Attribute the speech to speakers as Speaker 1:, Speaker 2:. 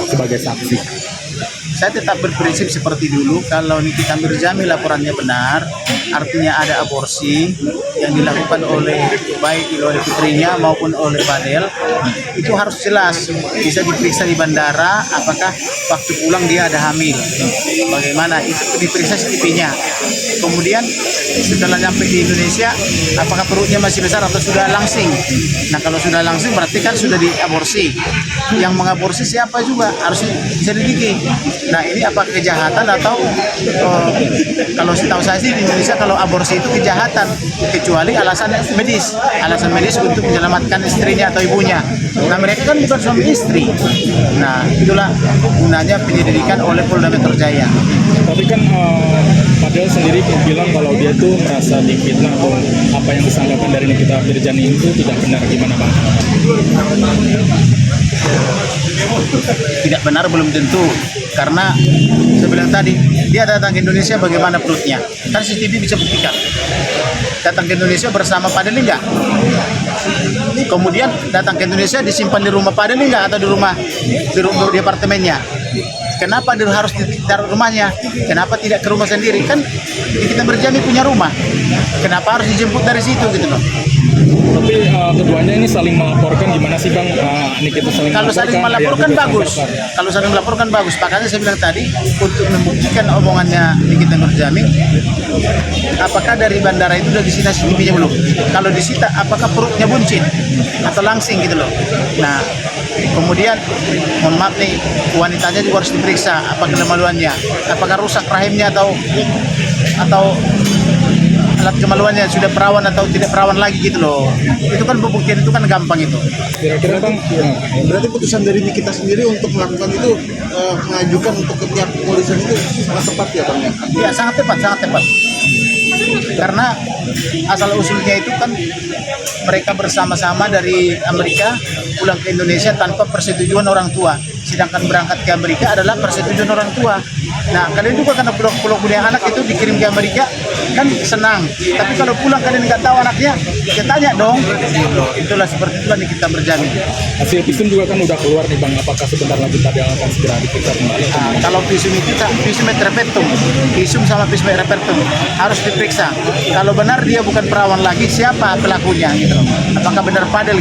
Speaker 1: sebagai saksi?
Speaker 2: Saya tetap berprinsip seperti dulu, kalau Nikita Mirzani laporannya benar, artinya ada aborsi yang dilakukan oleh baik oleh putrinya maupun oleh Fadel, itu harus jelas, bisa diperiksa di bandara, apakah waktu pulang dia ada hamil, bagaimana, itu diperiksa CCTV-nya. Kemudian setelah sampai di Indonesia, apakah perutnya masih besar atau sudah langsing. Nah kalau sudah langsing berarti kan sudah diaborsi. Yang mengaborsi siapa juga harus bisa dididik. Nah ini apa kejahatan atau kalau setahu saya sih di Indonesia kalau aborsi itu kejahatan kecuali alasan medis untuk menyelamatkan istrinya atau ibunya. Nah mereka kan bukan suami istri. Nah itulah gunanya penyelidikan oleh Polda Metro Jaya.
Speaker 1: Tapi kan Fadel sendiri bilang kalau dia tuh merasa difitnah atau apa yang disangkakan dari Nikita Mirzani itu tidak benar, gimana Bang?
Speaker 2: Tidak benar belum tentu, karena saya bilang tadi dia datang ke Indonesia bagaimana perutnya kan CCTV bisa buktikan. Datang ke Indonesia bersama Fadel enggak, kemudian datang ke Indonesia disimpan di rumah Fadel enggak atau di apartemennya. Kenapa dia harus ditaruh rumahnya? Kenapa tidak ke rumah sendiri? Kan kita berjami punya rumah. Kenapa harus dijemput dari situ gitu loh?
Speaker 1: Tapi keduanya ini saling melaporkan, gimana sih Bang? Nikita
Speaker 2: Kalau saling melaporkan bagus. Kalau saling melaporkan bagus. Makanya saya bilang tadi untuk membuktikan omongannya Nikita Mirzani, apakah dari bandara itu udah disita CCTV-nya belum? Kalau disita, apakah perutnya buncit atau langsing gitu loh? Nah, kemudian mohon maaf nih, wanitanya juga harus diperiksa apa kemaluannya, apakah rusak rahimnya atau alat kemaluannya sudah perawan atau tidak perawan lagi gitu loh. Itu kan pembuktian itu kan gampang itu.
Speaker 1: Kira-kira Bang,
Speaker 3: Berarti putusan dari Nikita sendiri untuk melakukan itu mengajukan untuk ke pihak kepolisian itu sangat tepat ya Bang?
Speaker 2: Iya sangat tepat, sangat tepat. Karena asal usulnya itu kan mereka bersama-sama dari Amerika pulang ke Indonesia tanpa persetujuan orang tua. Sedangkan berangkat ke Amerika adalah persetujuan orang tua. Nah kalian juga karena pulau punya anak itu dikirim ke Amerika kan senang. Tapi kalau pulang kalian nggak tahu anaknya, ya tanya dong. Itulah seperti itulah Nikita Mirzani.
Speaker 1: hasil visum juga kan udah keluar nih Bang, apakah sebentar lagi tadi akan segera diperiksa kembali?
Speaker 2: Nah, kalau visum itu visum et repertum, visum sama visum et repertum harus diperiksa. Kalau benar dia bukan perawan lagi, siapa pelakunya gitu. Apakah benar Fadel?